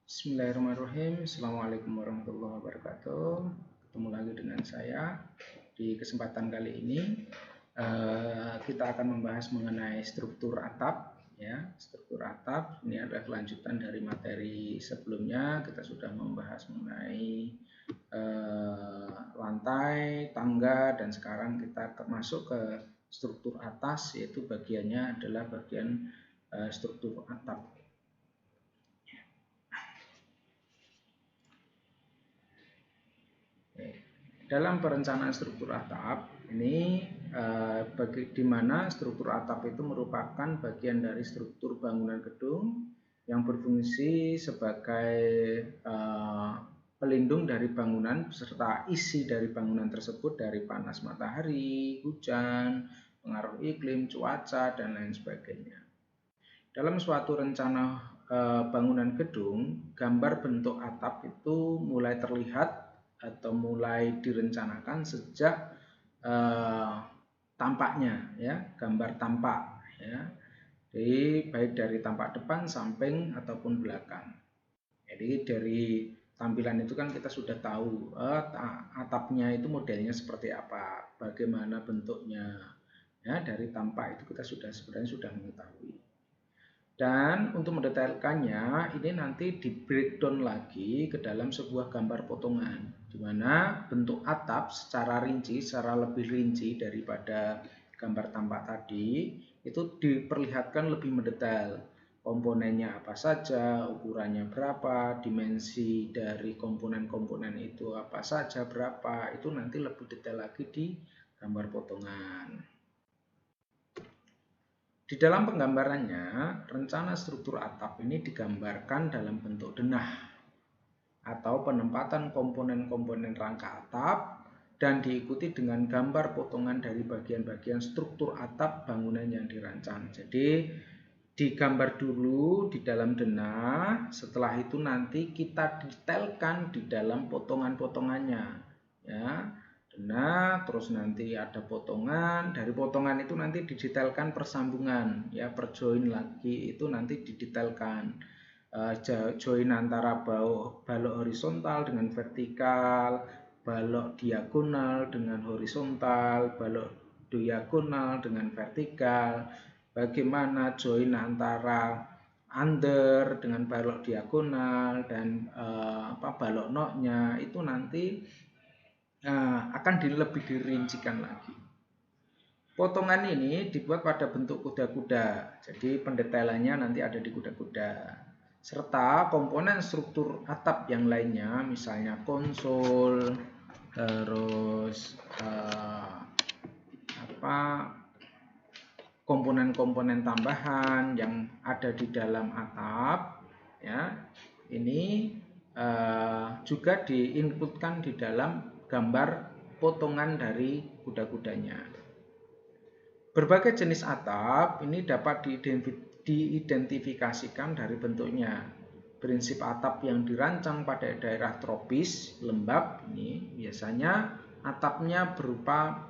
Bismillahirrahmanirrahim. Assalamualaikum warahmatullahi wabarakatuh. Ketemu lagi dengan saya. Di kesempatan kali ini kita akan membahas mengenai struktur atap. Ya, struktur atap ini adalah kelanjutan dari materi sebelumnya. Kita sudah membahas mengenai lantai, tangga, dan sekarang kita masuk ke struktur atas, yaitu bagiannya adalah bagian struktur atap. Dalam perencanaan struktur atap ini di mana struktur atap itu merupakan bagian dari struktur bangunan gedung yang berfungsi sebagai pelindung dari bangunan beserta isi dari bangunan tersebut dari panas matahari, hujan, pengaruh iklim, cuaca, dan lain sebagainya. Dalam suatu rencana bangunan gedung, gambar bentuk atap itu mulai terlihat atau mulai direncanakan sejak tampaknya, ya, gambar tampak, ya. Jadi baik dari tampak depan, samping ataupun belakang. Jadi dari tampilan itu kan kita sudah tahu atapnya itu modelnya seperti apa, bagaimana bentuknya. Ya, dari tampak itu kita sebenarnya sudah mengetahui. Dan untuk mendetailkannya, ini nanti di breakdown lagi ke dalam sebuah gambar potongan, di mana bentuk atap secara lebih rinci daripada gambar tampak tadi, itu diperlihatkan lebih mendetail. Komponennya apa saja, ukurannya berapa, dimensi dari komponen-komponen itu apa saja, berapa, itu nanti lebih detail lagi di gambar potongan. Di dalam penggambarannya, rencana struktur atap ini digambarkan dalam bentuk denah atau penempatan komponen-komponen rangka atap dan diikuti dengan gambar potongan dari bagian-bagian struktur atap bangunan yang dirancang. Jadi digambar dulu di dalam denah, setelah itu nanti kita detailkan di dalam potongan-potongannya, ya. Nah, terus nanti ada potongan, dari potongan itu nanti didetailkan persambungan, ya, perjoin lagi itu nanti didetailkan join antara balok horizontal dengan vertikal, balok diagonal dengan horizontal, balok diagonal dengan vertikal, bagaimana join antara under dengan balok diagonal dan balok notnya itu nanti akan lebih dirincikan lagi. Potongan ini dibuat pada bentuk kuda-kuda, jadi pendetailannya nanti ada di kuda-kuda. Serta komponen struktur atap yang lainnya, misalnya konsol, terus komponen-komponen tambahan yang ada di dalam atap, ya, ini juga diinputkan di dalam gambar potongan dari kuda-kudanya. Berbagai jenis atap ini dapat diidentifikasikan dari bentuknya. Prinsip atap yang dirancang pada daerah tropis, lembab, ini biasanya atapnya berupa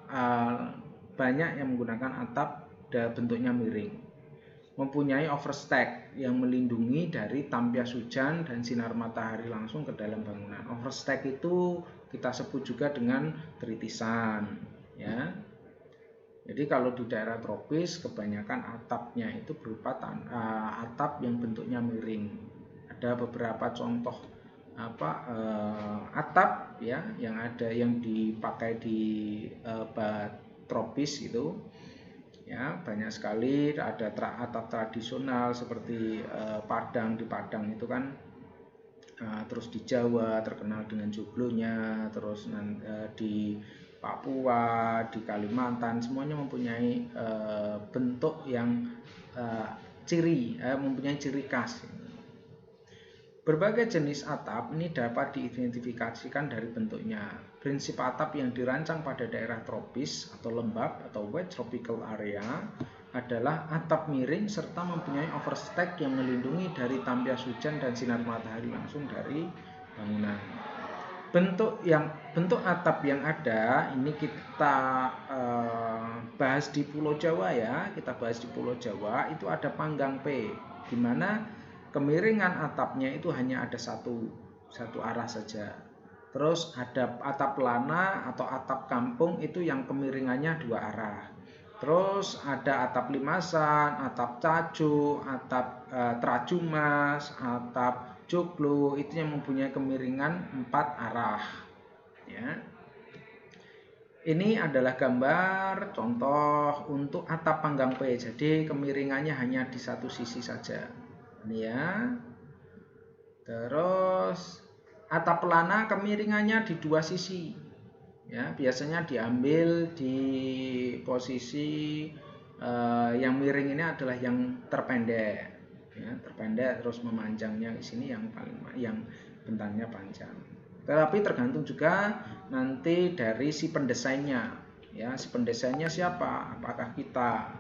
banyak yang menggunakan atap bentuknya miring. Mempunyai overstack yang melindungi dari tampias hujan dan sinar matahari langsung ke dalam bangunan. Overstack itu kita sebut juga dengan tritisan, ya. Jadi kalau di daerah tropis kebanyakan atapnya itu berupa atap yang bentuknya miring. Ada beberapa contoh atap, ya, yang dipakai di tropis itu. Ya, banyak sekali ada atap tradisional seperti Padang, di Padang itu kan, terus di Jawa terkenal dengan joglonya, terus di Papua, di Kalimantan, semuanya mempunyai bentuk yang mempunyai ciri khas. Berbagai jenis atap ini dapat diidentifikasikan dari bentuknya. Prinsip atap yang dirancang pada daerah tropis atau lembab atau wet tropical area adalah atap miring serta mempunyai overstack yang melindungi dari tampias hujan dan sinar matahari langsung dari bangunan. Bentuk atap yang ada ini kita bahas di Pulau Jawa, ya. Kita bahas di Pulau Jawa itu ada panggang P, di mana kemiringan atapnya itu hanya ada satu arah saja. Terus ada atap pelana atau atap kampung itu yang kemiringannya dua arah. Terus ada atap limasan, atap cacu, atap trajumas, atap joglo, itu yang mempunyai kemiringan 4 arah. Ya. Ini adalah gambar contoh untuk atap panggang P. Jadi kemiringannya hanya di satu sisi saja. Ini ya. Terus atap pelana kemiringannya di dua sisi. Ya, biasanya diambil di posisi yang miring ini adalah yang terpendek. Ya, terpendek terus memanjangnya di sini yang bentangnya panjang. Tetapi tergantung juga nanti dari si pendesainnya. Ya, si pendesainnya siapa? Apakah kita?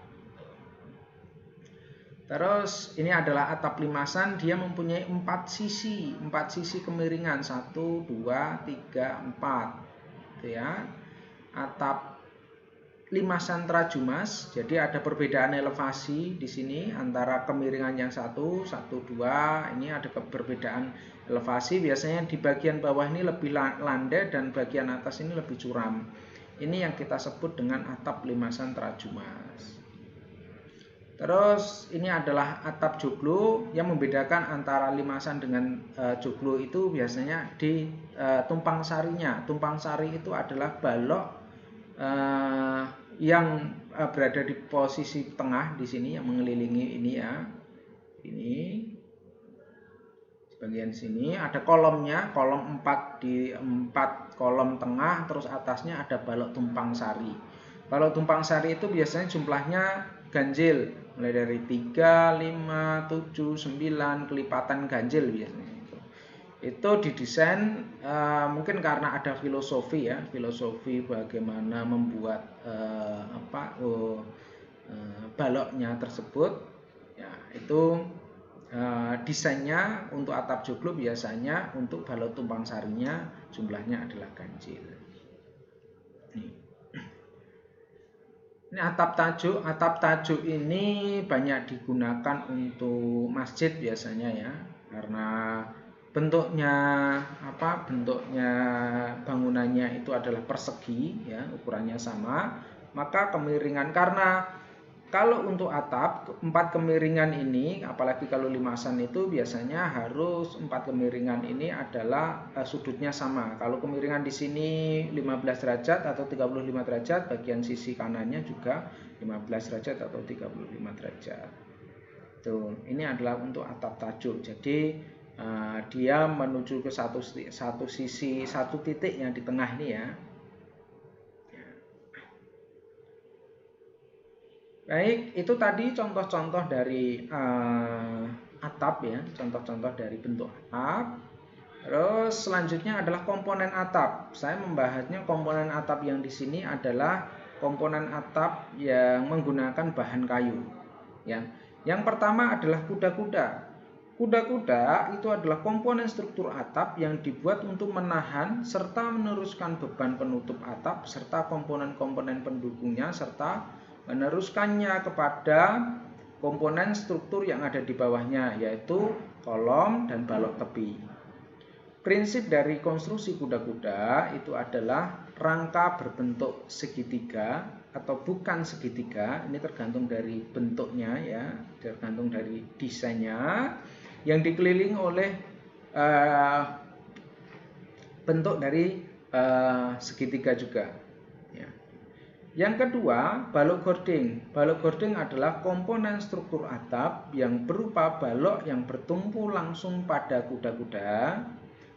Terus ini adalah atap limasan, dia mempunyai 4 sisi kemiringan 1, 2, 3, 4. Gitu ya. Atap limasan trajumas, jadi ada perbedaan elevasi di sini antara kemiringan yang 1, 2, ini ada perbedaan elevasi. Biasanya di bagian bawah ini lebih landai dan bagian atas ini lebih curam. Ini yang kita sebut dengan atap limasan trajumas. Terus ini adalah atap joglo. Yang membedakan antara limasan dengan joglo itu biasanya di tumpang sarinya. Tumpang sari itu adalah balok yang berada di posisi tengah di sini yang mengelilingi ini ya. Ini bagian sini ada kolomnya, kolom 4 di 4 kolom tengah, terus atasnya ada balok tumpang sari. Balok tumpang sari itu biasanya jumlahnya ganjil, mulai dari 3, 5, 7, 9, kelipatan ganjil biasanya. Itu didesain mungkin karena ada filosofi ya, filosofi bagaimana membuat baloknya tersebut. Ya, itu desainnya untuk atap joglo biasanya untuk balok tumpang sarinya jumlahnya adalah ganjil. Ini atap tajuk. Atap tajuk ini banyak digunakan untuk masjid biasanya ya, karena bentuknya bentuknya bangunannya itu adalah persegi ya, ukurannya sama, maka kemiringan, karena kalau untuk atap 4 kemiringan ini, apalagi kalau limasan itu biasanya harus 4 kemiringan ini adalah sudutnya sama. Kalau kemiringan di sini 15 derajat atau 35 derajat, bagian sisi kanannya juga 15 derajat atau 35 derajat. Tuh, ini adalah untuk atap tajuk. Jadi dia menuju ke satu sisi, satu titik yang di tengah ini ya. Baik, itu tadi contoh-contoh dari atap ya, contoh-contoh dari bentuk atap. Terus selanjutnya adalah komponen atap. Saya membahasnya komponen atap yang di sini adalah komponen atap yang menggunakan bahan kayu. Ya. Yang pertama adalah kuda-kuda. Kuda-kuda itu adalah komponen struktur atap yang dibuat untuk menahan serta meneruskan beban penutup atap serta komponen-komponen pendukungnya serta meneruskannya kepada komponen struktur yang ada di bawahnya, yaitu kolom dan balok tepi. Prinsip dari konstruksi kuda-kuda itu adalah rangka berbentuk segitiga atau bukan segitiga. Ini tergantung dari bentuknya ya, tergantung dari desainnya, yang dikelilingi oleh bentuk dari segitiga juga. Yang kedua, balok gording. Balok gording adalah komponen struktur atap yang berupa balok yang bertumpu langsung pada kuda-kuda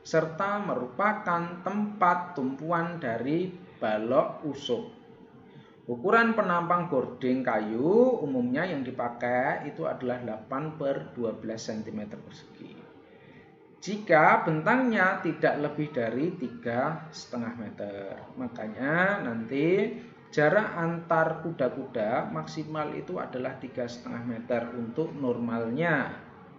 serta merupakan tempat tumpuan dari balok usuk. Ukuran penampang gording kayu umumnya yang dipakai itu adalah 8/12 cm persegi. Jika bentangnya tidak lebih dari 3,5 meter, makanya nanti jarak antar kuda-kuda maksimal itu adalah 3,5 meter untuk normalnya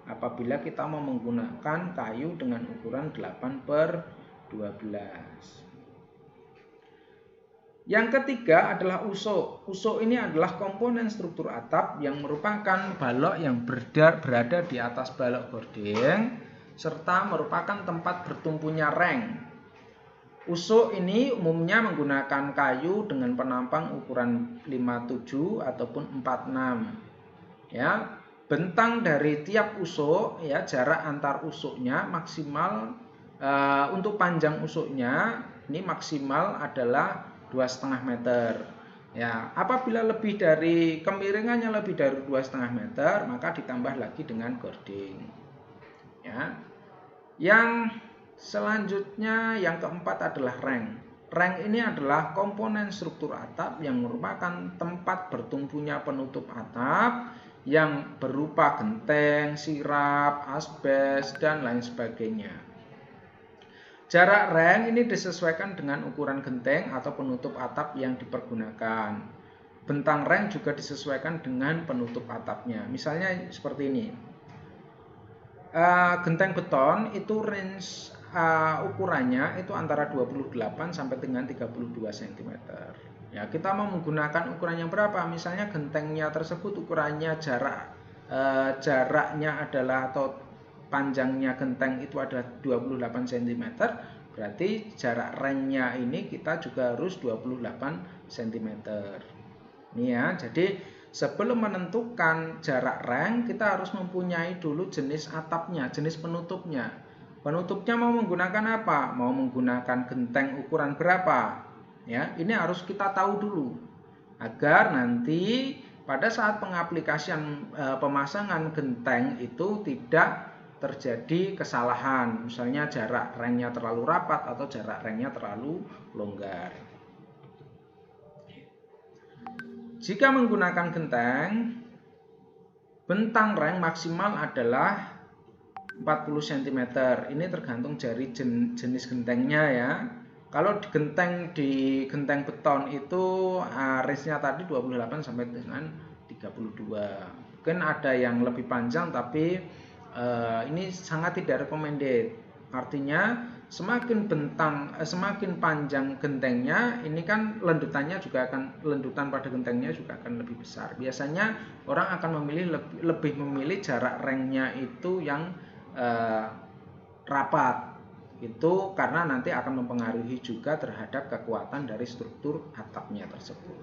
apabila kita mau menggunakan kayu dengan ukuran 8/12. Yang ketiga adalah usuk. Usuk ini adalah komponen struktur atap yang merupakan balok yang berada di atas balok gording serta merupakan tempat bertumpunya reng. Usuk ini umumnya menggunakan kayu dengan penampang ukuran 57 ataupun 46. Ya, bentang dari tiap usuk, ya, jarak antar usuknya maksimal untuk panjang usuknya ini maksimal adalah 2,5 meter. Ya, apabila lebih dari kemiringannya lebih dari 2,5 meter, maka ditambah lagi dengan gording. Ya. Yang selanjutnya yang keempat adalah reng. Reng ini adalah komponen struktur atap yang merupakan tempat bertumpunya penutup atap yang berupa genteng, sirap, asbes, dan lain sebagainya. Jarak reng ini disesuaikan dengan ukuran genteng atau penutup atap yang dipergunakan. Bentang reng juga disesuaikan dengan penutup atapnya. Misalnya seperti ini. Genteng beton itu range ukurannya itu antara 28 sampai dengan 32 cm. Ya, kita mau menggunakan ukuran yang berapa? Misalnya gentengnya tersebut ukurannya jaraknya adalah atau panjangnya genteng itu adalah 28 cm, berarti jarak rengnya ini kita juga harus 28 cm. Ini ya, jadi sebelum menentukan jarak reng, kita harus mempunyai dulu jenis atapnya, jenis penutupnya. Penutupnya mau menggunakan apa? Mau menggunakan genteng ukuran berapa? Ya, ini harus kita tahu dulu agar nanti pada saat pengaplikasian pemasangan genteng itu tidak terjadi kesalahan, misalnya jarak rengnya terlalu rapat atau jarak rengnya terlalu longgar. Jika menggunakan genteng, bentang reng maksimal adalah 40 cm. Ini tergantung dari jenis gentengnya ya. Kalau di genteng beton itu range-nya tadi 28 sampai dengan 32. Mungkin ada yang lebih panjang tapi ini sangat tidak recommended. Artinya semakin panjang gentengnya, ini kan lendutan pada gentengnya juga akan lebih besar. Biasanya orang akan lebih memilih jarak rengnya itu yang rapat. Itu karena nanti akan mempengaruhi juga terhadap kekuatan dari struktur atapnya tersebut.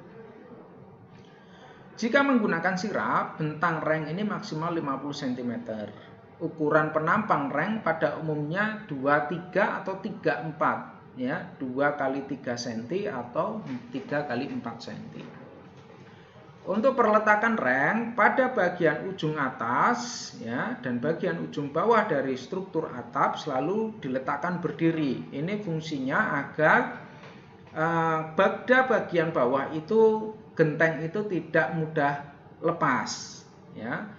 Jika menggunakan sirap, bentang reng ini maksimal 50 cm. Ukuran penampang reng pada umumnya 23 atau 34, ya, 2 kali 3 cm atau 3 kali 4 cm. Untuk perletakan reng pada bagian ujung atas, ya, dan bagian ujung bawah dari struktur atap selalu diletakkan berdiri. Ini fungsinya agar pada bagian bawah itu genteng itu tidak mudah lepas, ya.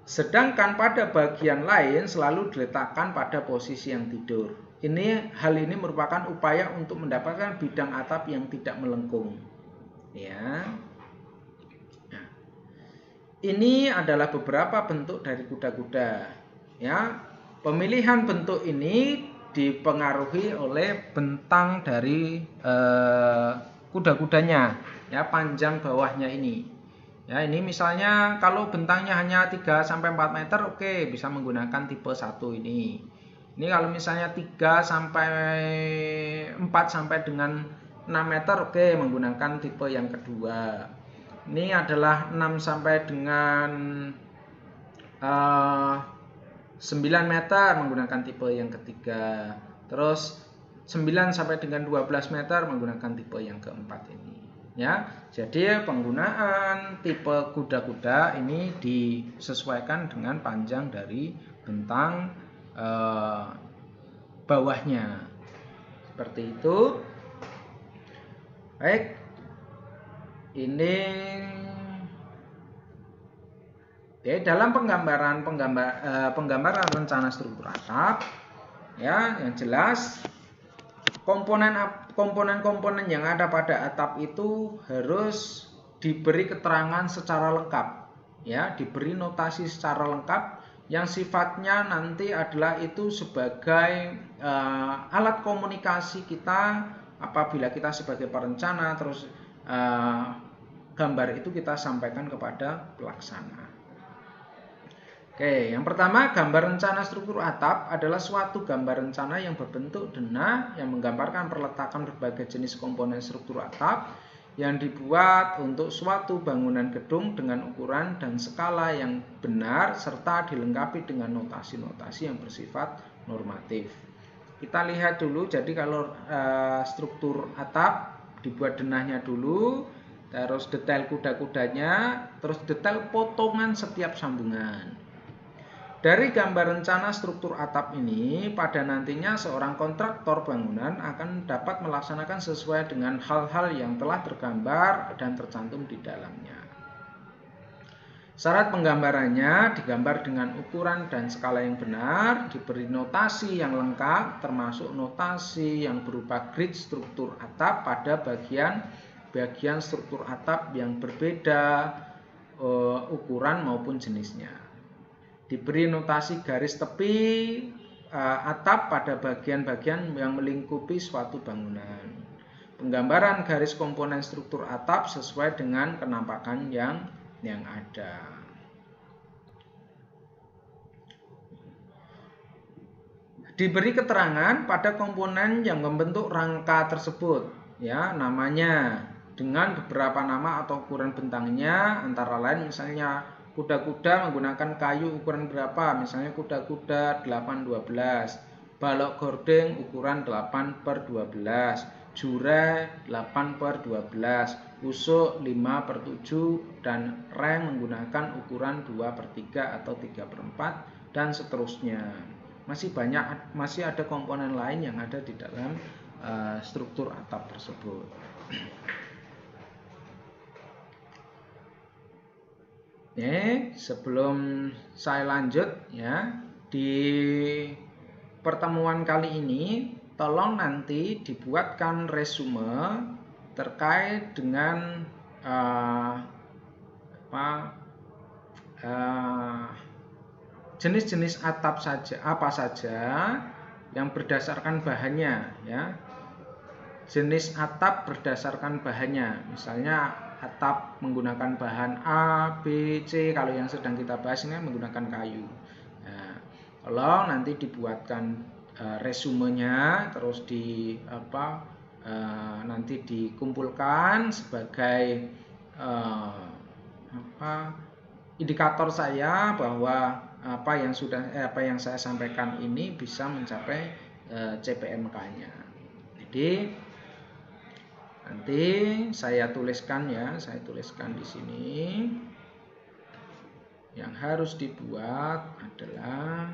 Sedangkan pada bagian lain selalu diletakkan pada posisi yang tidur. Hal ini merupakan upaya untuk mendapatkan bidang atap yang tidak melengkung. Ya. Nah, ini adalah beberapa bentuk dari kuda-kuda. Ya, pemilihan bentuk ini dipengaruhi oleh bentang dari kuda-kudanya, ya, panjang bawahnya ini. Ya, ini misalnya kalau bentangnya hanya 3-4 meter, oke, bisa menggunakan tipe 1 ini. Ini kalau misalnya 3-4 sampai dengan 6 meter, oke, menggunakan tipe yang kedua. Ini adalah 6 sampai dengan 9 meter menggunakan tipe yang ketiga. Terus 9 sampai dengan 12 meter menggunakan tipe yang keempat ini. Ya, jadi penggunaan tipe kuda-kuda ini disesuaikan dengan panjang dari bentang bawahnya. Seperti itu. Baik. Ini dalam penggambaran rencana struktur atap, ya, yang jelas komponen-komponen yang ada pada atap itu harus diberi keterangan secara lengkap, ya, diberi notasi secara lengkap yang sifatnya nanti adalah itu sebagai alat komunikasi kita apabila kita sebagai perencana terus gambar itu kita sampaikan kepada pelaksana. Oke, yang pertama, gambar rencana struktur atap adalah suatu gambar rencana yang berbentuk denah yang menggambarkan perletakan berbagai jenis komponen struktur atap yang dibuat untuk suatu bangunan gedung dengan ukuran dan skala yang benar serta dilengkapi dengan notasi-notasi yang bersifat normatif. Kita lihat dulu, jadi kalau struktur atap dibuat denahnya dulu, terus detail kuda-kudanya, terus detail potongan setiap sambungan. Dari gambar rencana struktur atap ini, pada nantinya seorang kontraktor bangunan akan dapat melaksanakan sesuai dengan hal-hal yang telah tergambar dan tercantum di dalamnya. Syarat penggambarannya digambar dengan ukuran dan skala yang benar, diberi notasi yang lengkap, termasuk notasi yang berupa grid struktur atap pada bagian struktur atap yang berbeda ukuran maupun jenisnya. Diberi notasi garis tepi atap pada bagian-bagian yang melingkupi suatu bangunan. Penggambaran garis komponen struktur atap sesuai dengan penampakan yang ada. Diberi keterangan pada komponen yang membentuk rangka tersebut, ya, namanya dengan beberapa nama atau ukuran bentangnya, antara lain misalnya kuda-kuda menggunakan kayu ukuran berapa, misalnya kuda-kuda 8x12, balok gording ukuran 8x12, jurai 8x12, usuk 5/7, dan reng menggunakan ukuran 2/3 atau 3/4, dan seterusnya. Masih ada komponen lain yang ada di dalam struktur atap tersebut. Sebelum saya lanjut, ya, di pertemuan kali ini tolong nanti dibuatkan resume terkait dengan jenis-jenis atap apa saja yang berdasarkan bahannya, ya. Jenis atap berdasarkan bahannya, misalnya atap menggunakan bahan A, B, C. Kalau yang sedang kita bahas ini menggunakan kayu. Nah, tolong nanti dibuatkan resumenya, terus nanti dikumpulkan sebagai indikator saya bahwa apa yang saya sampaikan ini bisa mencapai CPMK-nya. Jadi nanti saya tuliskan, ya, saya tuliskan di sini. Yang harus dibuat adalah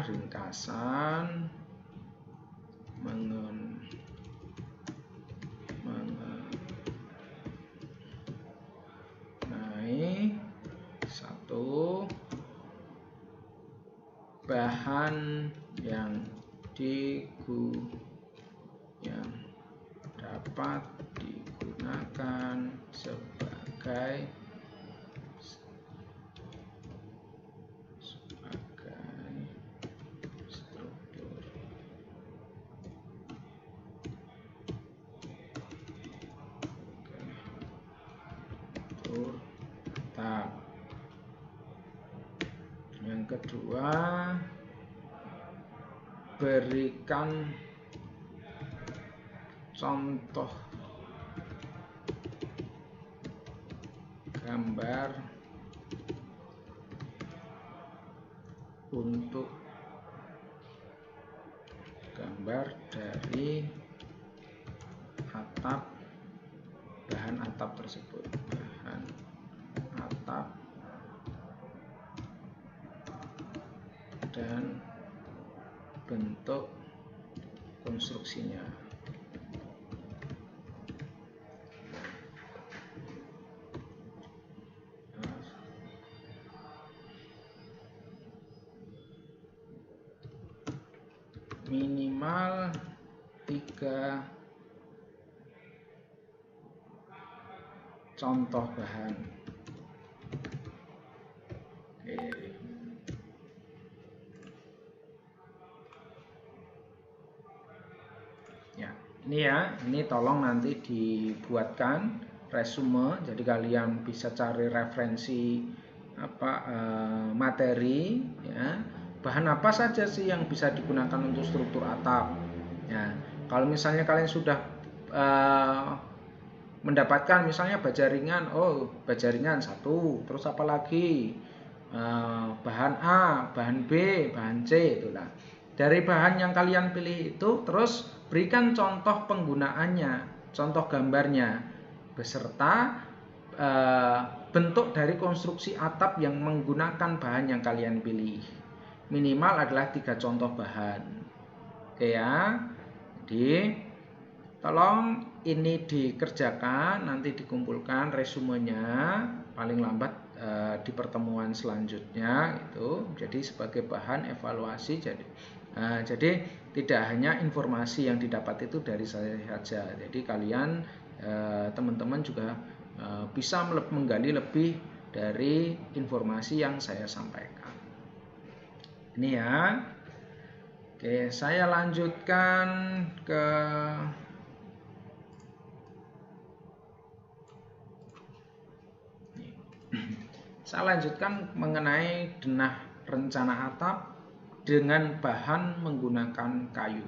ringkasan mengenai satu bahan yang dapat digunakan sebagai atap. Yang kedua, berikan contoh gambar untuk gambar dari atap, bahan atap tersebut, bahan atap dan bentuk konstruksinya. minimal 3 contoh bahan. Oke. Ya, ini tolong nanti dibuatkan resume, jadi kalian bisa cari referensi materi, ya. Bahan apa saja sih yang bisa digunakan untuk struktur atap. Ya, kalau misalnya kalian sudah mendapatkan misalnya baja ringan, baja ringan 1, terus apa lagi, bahan A, bahan B, bahan C, itulah. Dari bahan yang kalian pilih itu, terus berikan contoh penggunaannya, contoh gambarnya, beserta bentuk dari konstruksi atap yang menggunakan bahan yang kalian pilih. Minimal adalah 3 contoh bahan. Oke ya. Jadi tolong ini dikerjakan, nanti dikumpulkan resumenya paling lambat di pertemuan selanjutnya itu. Jadi sebagai bahan evaluasi. Jadi tidak hanya informasi yang didapat itu dari saya saja. Jadi kalian teman-teman juga bisa menggali lebih dari informasi yang saya sampaikan. Ini ya. Oke, saya lanjutkan ke mengenai denah rencana atap dengan bahan menggunakan kayu.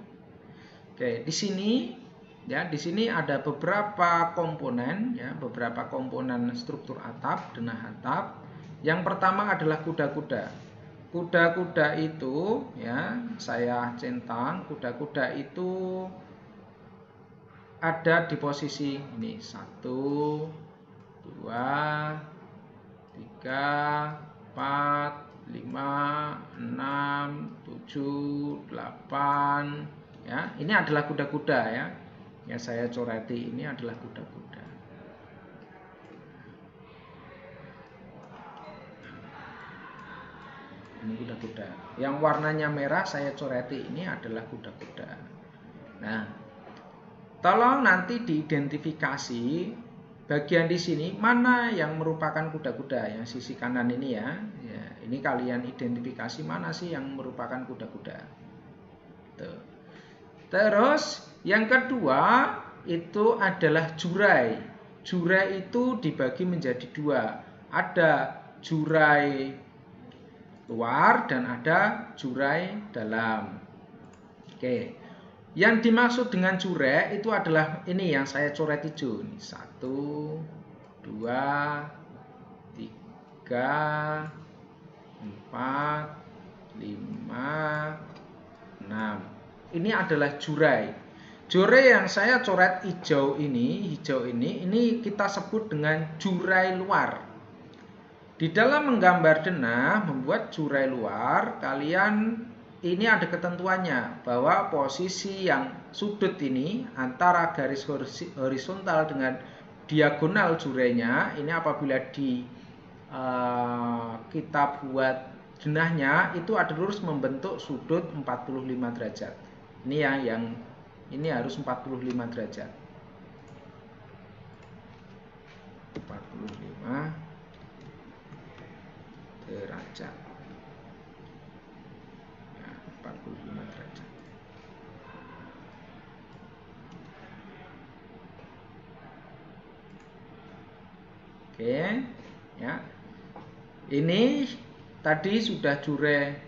Oke, di sini ada beberapa komponen, ya, beberapa komponen struktur atap, denah atap. Yang pertama adalah kuda-kuda. Kuda-kuda itu, ya, saya centang, kuda-kuda itu ada di posisi ini 1, 2, 3, 4, 5, 6, 7, 8, ya. Ini adalah kuda-kuda, ya. Yang saya coreti ini adalah kuda-kuda. Ini kuda-kuda. Yang warnanya merah saya coreti ini adalah kuda-kuda. Nah, tolong nanti diidentifikasi bagian di sini mana yang merupakan kuda-kuda, yang sisi kanan ini ya. Ini kalian identifikasi mana sih yang merupakan kuda-kuda. Terus yang kedua itu adalah jurai. Jurai itu dibagi menjadi 2. Ada jurai luar dan ada jurai dalam. Oke. Yang dimaksud dengan jurai itu adalah ini yang saya coret hijau. 1, 2, 3, 4, 5, 6. Ini adalah jurai. Jurai yang saya coret hijau ini kita sebut dengan jurai luar. Di dalam menggambar denah, membuat jurai luar, kalian ini ada ketentuannya bahwa posisi yang sudut ini antara garis horizontal dengan diagonal jurainya ini apabila kita buat denahnya itu harus membentuk sudut 45 derajat. Ini yang ini harus 45 derajat. 45 derajat. Ya, 45 derajat. Oke, ya. Ini tadi sudah jurai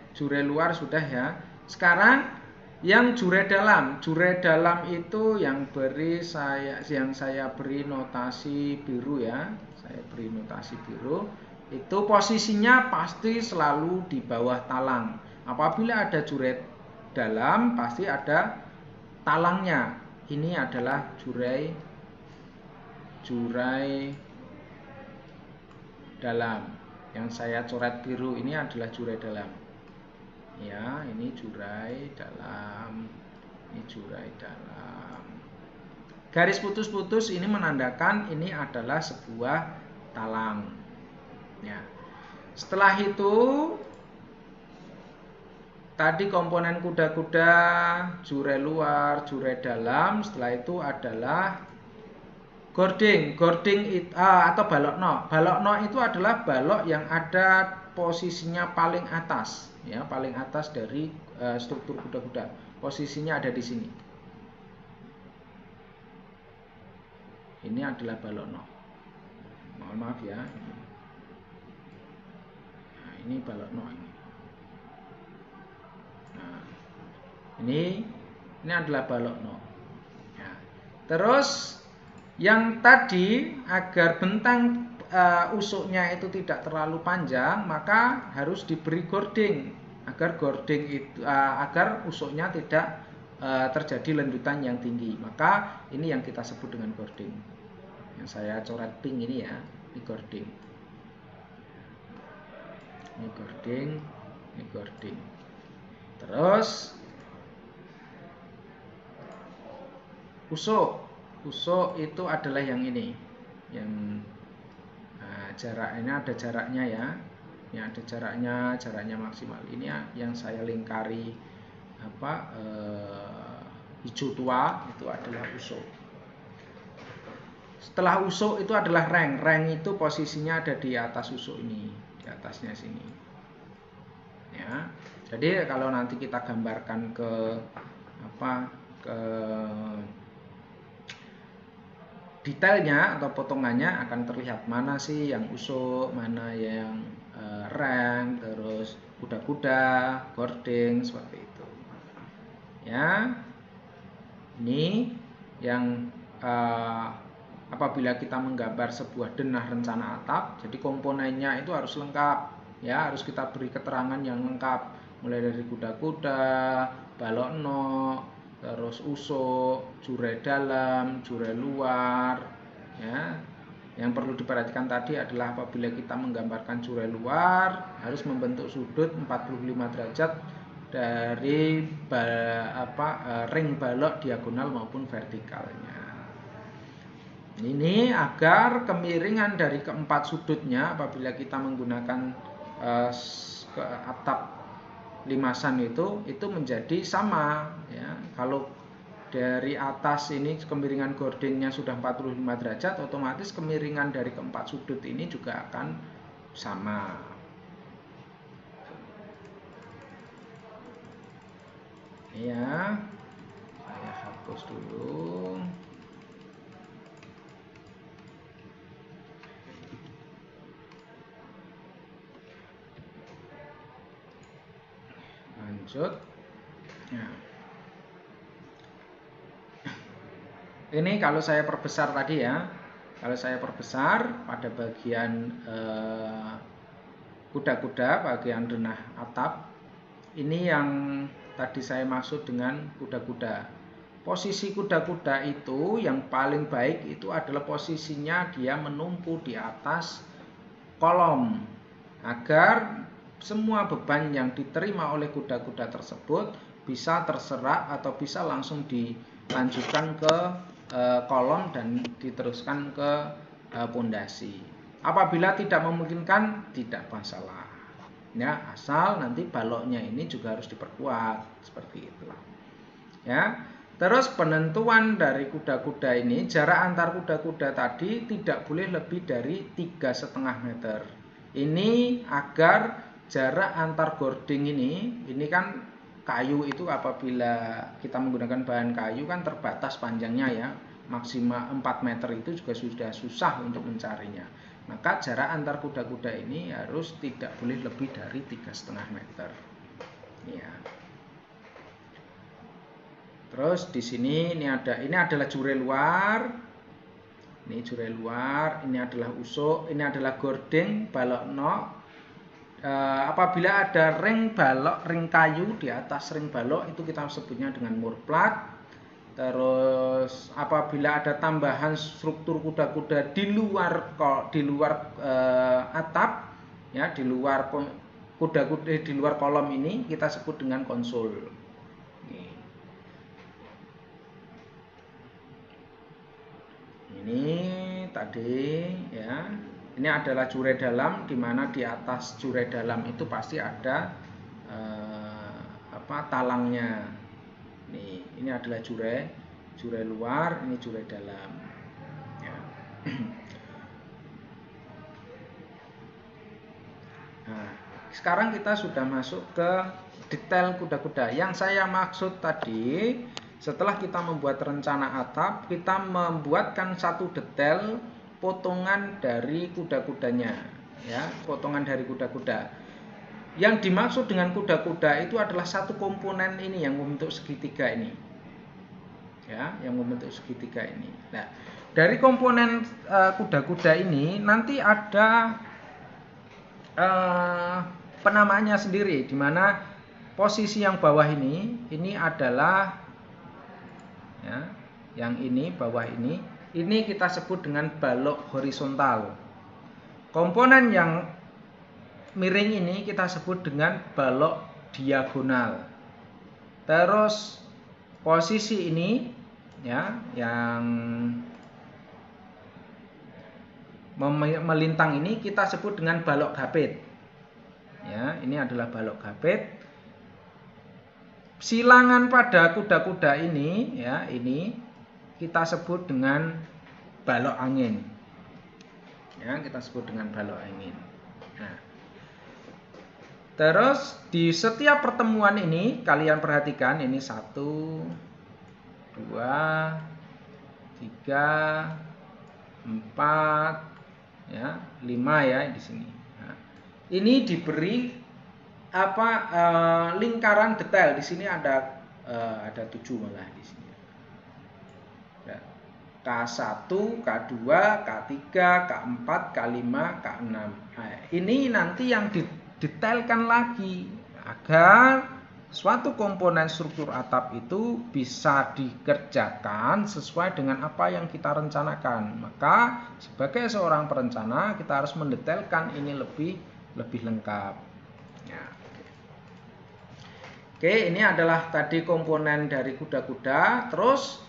luar sudah ya. Sekarang yang jurai dalam itu yang saya beri notasi biru ya. Saya beri notasi biru. Itu posisinya pasti selalu di bawah talang. Apabila ada jurai dalam pasti ada talangnya. Ini adalah jurai dalam. Yang saya coret biru ini adalah jurai dalam. Ya, ini jurai dalam. Ini jurai dalam. Garis putus-putus ini menandakan ini adalah sebuah talang. Ya. Setelah itu tadi komponen kuda-kuda, jure luar, jure dalam, setelah itu adalah gording. Atau balokno. Balokno itu adalah balok yang ada posisinya paling atas, ya, paling atas dari struktur kuda-kuda. Posisinya ada di sini. Ini adalah balokno. Mohon maaf ya. Nah, ini balokno ini. Nah, ini adalah balokno. Ya. Terus yang tadi agar bentang usuknya itu tidak terlalu panjang, maka harus diberi gording agar agar usuknya tidak terjadi lendutan yang tinggi. Maka ini yang kita sebut dengan gording. Yang saya coret pink ini ya, ini gording. Ini gording, ini gording. Terus usuk itu adalah yang ini, yang jarak ini ada jaraknya ya. Ini ada jaraknya maksimal. Ini yang saya lingkari hijau tua itu adalah usuk. Setelah usuk itu adalah reng. Reng itu posisinya ada di atas usuk ini, di atasnya sini. Ya. Jadi kalau nanti kita gambarkan ke detailnya atau potongannya akan terlihat mana sih yang usuk, mana yang reng, terus kuda-kuda, gording, seperti itu. Ya. Ini yang apabila kita menggambar sebuah denah rencana atap, jadi komponennya itu harus lengkap, ya, harus kita beri keterangan yang lengkap, mulai dari kuda-kuda, balokno, terus usuk, jure dalam, jure luar, ya. Yang perlu diperhatikan tadi adalah apabila kita menggambarkan jure luar harus membentuk sudut 45 derajat dari ring balok diagonal maupun vertikalnya. Ini agar kemiringan dari keempat sudutnya apabila kita menggunakan atap limasan itu menjadi sama, ya. Kalau dari atas ini kemiringan gordingnya sudah 45 derajat, otomatis kemiringan dari keempat sudut ini juga akan sama. Ya, saya hapus dulu. Lanjut. Ya. Ini kalau saya perbesar tadi ya, kalau saya perbesar pada bagian kuda-kuda, bagian denah atap, ini yang tadi saya maksud dengan kuda-kuda. Posisi kuda-kuda itu yang paling baik itu adalah posisinya dia menumpu di atas kolom, agar semua beban yang diterima oleh kuda-kuda tersebut bisa terserap atau bisa langsung dilanjutkan ke kolom dan diteruskan ke pondasi. Apabila tidak memungkinkan, tidak masalah. Ya, asal nanti baloknya ini juga harus diperkuat seperti itu. Ya. Terus penentuan dari kuda-kuda ini, jarak antar kuda-kuda tadi tidak boleh lebih dari 3,5 meter. Ini agar jarak antar gording ini kan kayu itu apabila kita menggunakan bahan kayu kan terbatas panjangnya ya, maksimal 4 meter itu juga sudah susah untuk mencarinya. Maka jarak antar kuda-kuda ini harus tidak boleh lebih dari 3,5 meter. Ya. Terus di sini ini adalah jure luar. Ini jure luar, ini adalah usuk, ini adalah gording, balokno. Apabila ada ring balok, ring kayu di atas ring balok itu kita sebutnya dengan murplat. Terus apabila ada tambahan struktur kuda-kuda di luar atap, ya, di luar kuda-kuda di luar kolom ini kita sebut dengan konsul. Ini tadi ya. Ini adalah jure dalam, di mana di atas jure dalam itu pasti ada talangnya. Nih, ini adalah jure luar, ini jure dalam. Ya. Nah, sekarang kita sudah masuk ke detail kuda-kuda. Yang saya maksud tadi, setelah kita membuat rencana atap, kita membuatkan satu detail potongan dari kuda-kudanya, ya, potongan dari kuda-kuda. Yang dimaksud dengan kuda-kuda itu adalah satu komponen ini yang membentuk segitiga ini, ya, yang membentuk segitiga ini. Nah, dari komponen kuda-kuda ini nanti ada penamaannya sendiri, di mana posisi yang bawah ini adalah, ya, yang ini bawah ini kita sebut dengan balok horizontal. Komponen yang miring ini kita sebut dengan balok diagonal. Terus posisi ini, ya, yang melintang ini kita sebut dengan balok gapit. Ya, ini adalah balok gapit. Silangan pada kuda-kuda ini, ya, ini kita sebut dengan balok angin. Ya, kita sebut dengan balok angin. Nah, terus di setiap pertemuan ini kalian perhatikan, ini 1, 2, 3, 4, ya, 5 ya di sini. Nah, ini diberi lingkaran detail. Di sini ada 7 malah di sini. Ya. K1, K2, K3, K4, K5, K6. Nah, ini nanti yang didetailkan lagi agar suatu komponen struktur atap itu bisa dikerjakan sesuai dengan apa yang kita rencanakan. Maka sebagai seorang perencana kita harus mendetailkan ini lebih lengkap. Ya. Oke, ini adalah tadi komponen dari kuda-kuda. Terus,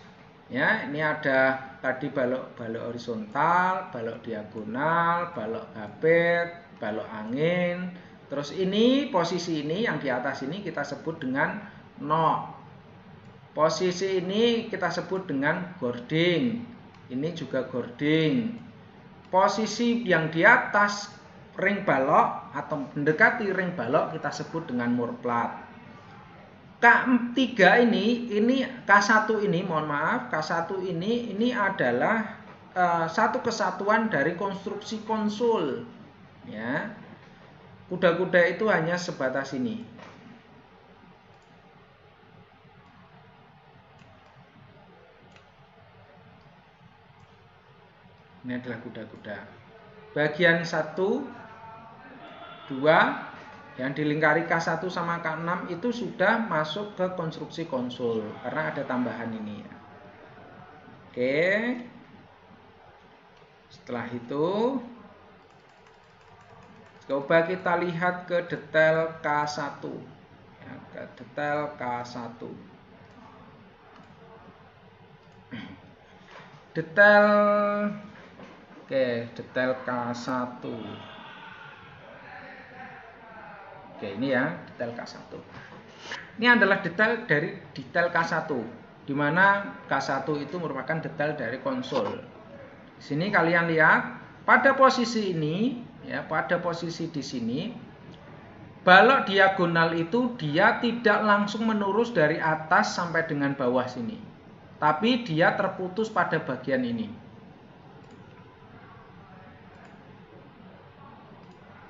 ya, ini ada tadi balok horizontal, balok diagonal, balok gapit, balok angin. Terus ini posisi ini yang di atas ini kita sebut dengan nok. Posisi ini kita sebut dengan gording. Ini juga gording. Posisi yang di atas ring balok atau mendekati ring balok kita sebut dengan murplat. K3 ini K1 ini, mohon maaf, K1 ini adalah satu kesatuan dari konstruksi konsul. Ya. Kuda-kuda itu hanya sebatas ini. Ini adalah kuda-kuda. Bagian 1, 2 yang dilingkari K1 sama K6 itu sudah masuk ke konstruksi konsul karena ada tambahan ini. Oke. Setelah itu coba kita lihat ke detail K1. Ya, ke detail K1. Detail, oke, detail K1. Oke, ini ya detail K1. Ini adalah detail dari detail K1, di mana K1 itu merupakan detail dari konsul. Di sini kalian lihat pada posisi ini, ya, pada posisi di sini, balok diagonal itu dia tidak langsung menurus dari atas sampai dengan bawah sini, tapi dia terputus pada bagian ini.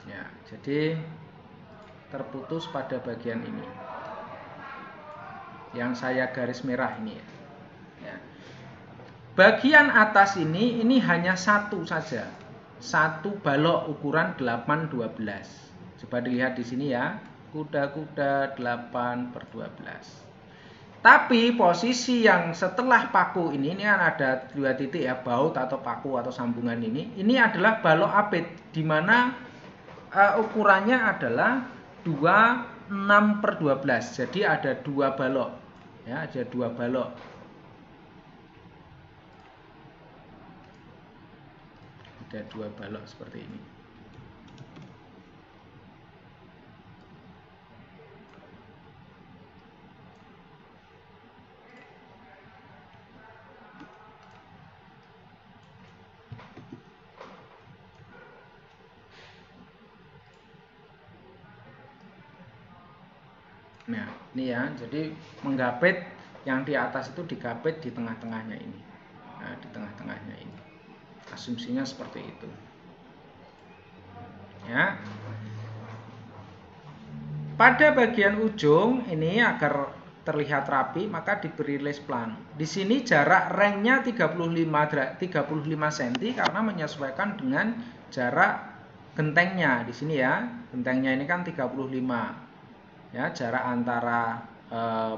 Ya, jadi terputus pada bagian ini yang saya garis merah ini, ya. Bagian atas ini hanya satu saja, satu balok ukuran 8x12. Coba dilihat di sini ya, kuda-kuda 8x12. Tapi posisi yang setelah paku ini kan ada 2 titik ya, baut atau paku atau sambungan ini adalah balok apit, di mana ukurannya adalah 26/12. Jadi ada 2 balok, ya, ada 2 balok. Ada 2 balok seperti ini. Nah, ini ya, jadi menggapit yang di atas itu digapit di tengah-tengahnya ini. Nah, di tengah-tengahnya ini. Asumsinya seperti itu. Ya. Pada bagian ujung ini agar terlihat rapi, maka diberi les plan. Di sini jarak rengnya 35 cm karena menyesuaikan dengan jarak gentengnya. Di sini ya, gentengnya ini kan 35. Ya, jarak antara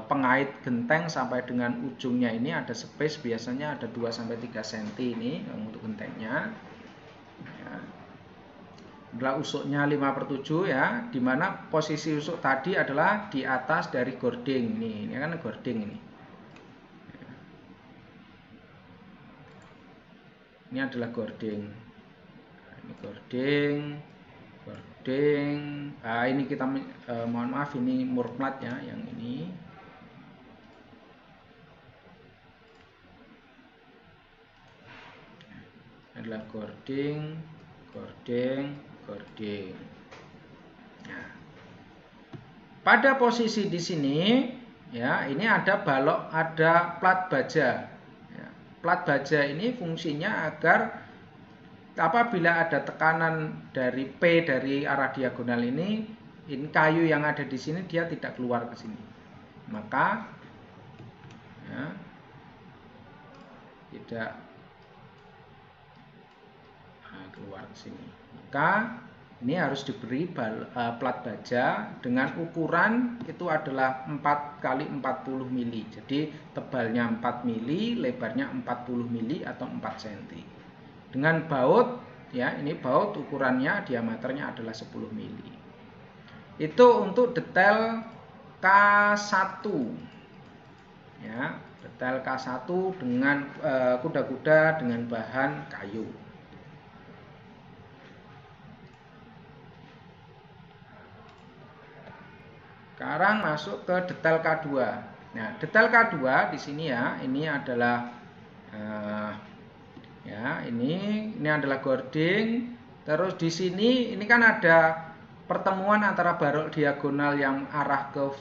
pengait genteng sampai dengan ujungnya ini ada space, biasanya ada 2-3 cm ini untuk gentengnya. Ya. Adalah usuknya 5/7 ya, dimana posisi usuk tadi adalah di atas dari gording. Ini kan gording ini. Ini adalah gording. Ini gording. Nah, ini kita mohon maaf, ini murplat ya, yang ini. Adalah gording. Nah, pada posisi di sini ya, ini ada balok, ada plat baja. Ya, plat baja ini fungsinya agar apabila ada tekanan dari P dari arah diagonal ini kayu yang ada di sini dia tidak keluar ke sini, maka ya, tidak keluar ke sini. Maka ini harus diberi plat baja dengan ukuran itu adalah 4 x 40 mili. Jadi tebalnya 4 mili, lebarnya 40 mili atau 4 cm. Dengan baut ya, ini baut ukurannya diameternya adalah 10 mili. Itu untuk detail K1. Ya, detail K1 dengan kuda-kuda dengan bahan kayu. Sekarang masuk ke detail K2. Nah, detail K2 di sini ya, ini adalah ya, ini adalah gording. Terus di sini ini kan ada pertemuan antara balok diagonal yang arah ke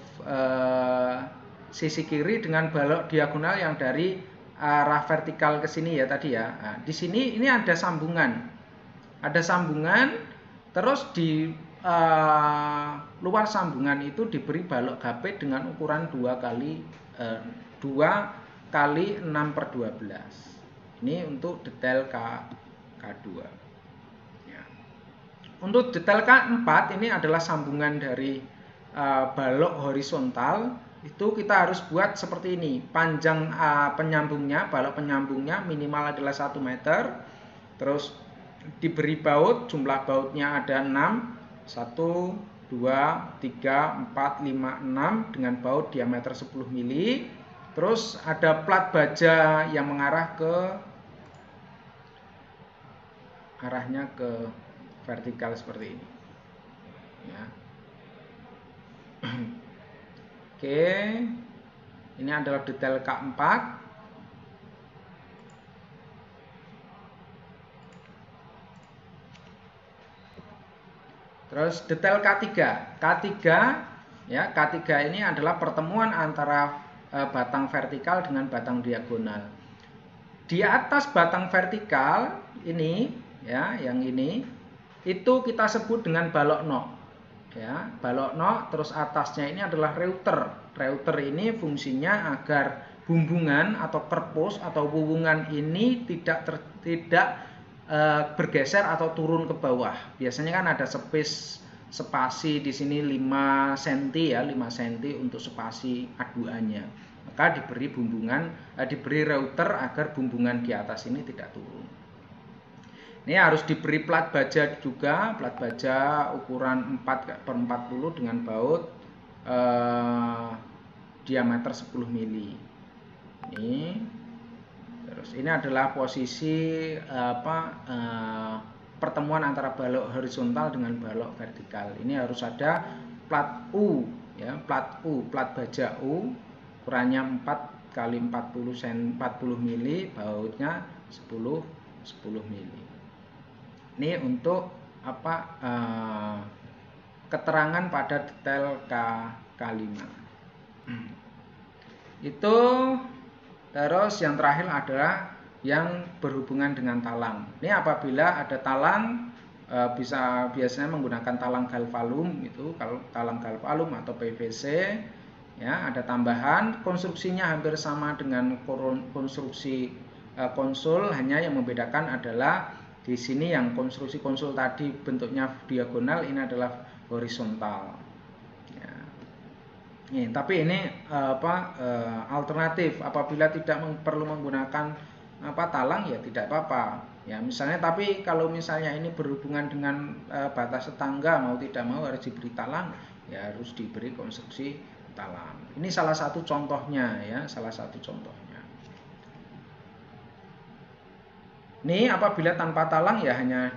sisi kiri dengan balok diagonal yang dari arah vertikal ke sini ya tadi ya. Nah, di sini ini ada sambungan. Ada sambungan, terus di luar sambungan itu diberi balok gapit dengan ukuran 2 x 6/12. Ini untuk detail K2. Ya. Untuk detail K4 ini adalah sambungan dari balok horizontal. Itu kita harus buat seperti ini. Panjang penyambungnya, balok penyambungnya minimal adalah 1 meter. Terus diberi baut, jumlah bautnya ada 6. 1, 2, 3, 4, 5, 6 dengan baut diameter 10 mili. Terus ada plat baja yang mengarah ke arahnya ke vertikal seperti ini. Ya. Oke, ini adalah detail K4. Terus detail K3. K3 ya, K3 ini adalah pertemuan antara batang vertikal dengan batang diagonal. Di atas batang vertikal ini ya, yang ini itu kita sebut dengan balok nok. Ya, balok nok, terus atasnya ini adalah reuter. Reuter ini fungsinya agar bumbungan atau kerpus atau wuwungan ini tidak bergeser atau turun ke bawah. Biasanya kan ada spasi di sini 5 cm ya, 5 cm untuk spasi A2-nya. Maka diberi diberi reuter agar bumbungan di atas ini tidak turun. Ini harus diberi plat baja juga, plat baja ukuran 4x40 dengan baut diameter 10 mili. Ini terus ini adalah posisi pertemuan antara balok horizontal dengan balok vertikal. Ini harus ada plat U ya, plat baja U, ukurannya 4 x 40 mili, bautnya 10 mili. Ini untuk keterangan pada detail kalimat. Itu terus yang terakhir adalah yang berhubungan dengan talang. Ini apabila ada talang biasanya menggunakan talang galvalum itu, kalau talang galvalum atau PVC ya, ada tambahan konstruksinya hampir sama dengan konstruksi konsul, hanya yang membedakan adalah di sini yang konstruksi konsul tadi bentuknya diagonal, ini adalah horizontal. Ya. Tapi ini alternatif apabila tidak perlu menggunakan talang ya tidak apa-apa. Ya misalnya, tapi kalau misalnya ini berhubungan dengan batas tetangga, mau tidak mau harus diberi talang, ya harus diberi konstruksi talang. Ini salah satu contohnya ya, salah satu contohnya. Ini apabila tanpa talang ya hanya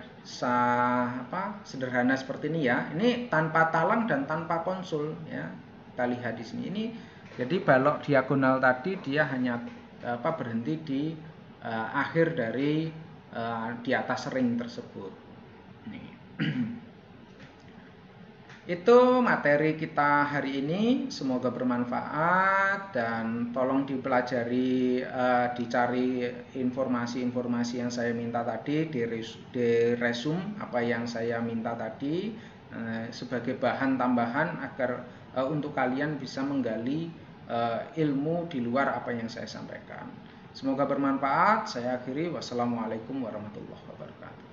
sederhana seperti ini ya. Ini tanpa talang dan tanpa konsul ya. Kita lihat di sini. Ini jadi balok diagonal tadi dia hanya berhenti di akhir dari di atas ring tersebut. Nih. Itu materi kita hari ini, semoga bermanfaat dan tolong dipelajari, dicari informasi-informasi yang saya minta tadi, di resume apa yang saya minta tadi sebagai bahan tambahan agar untuk kalian bisa menggali ilmu di luar apa yang saya sampaikan. Semoga bermanfaat. Saya akhiri, wassalamualaikum warahmatullahi wabarakatuh.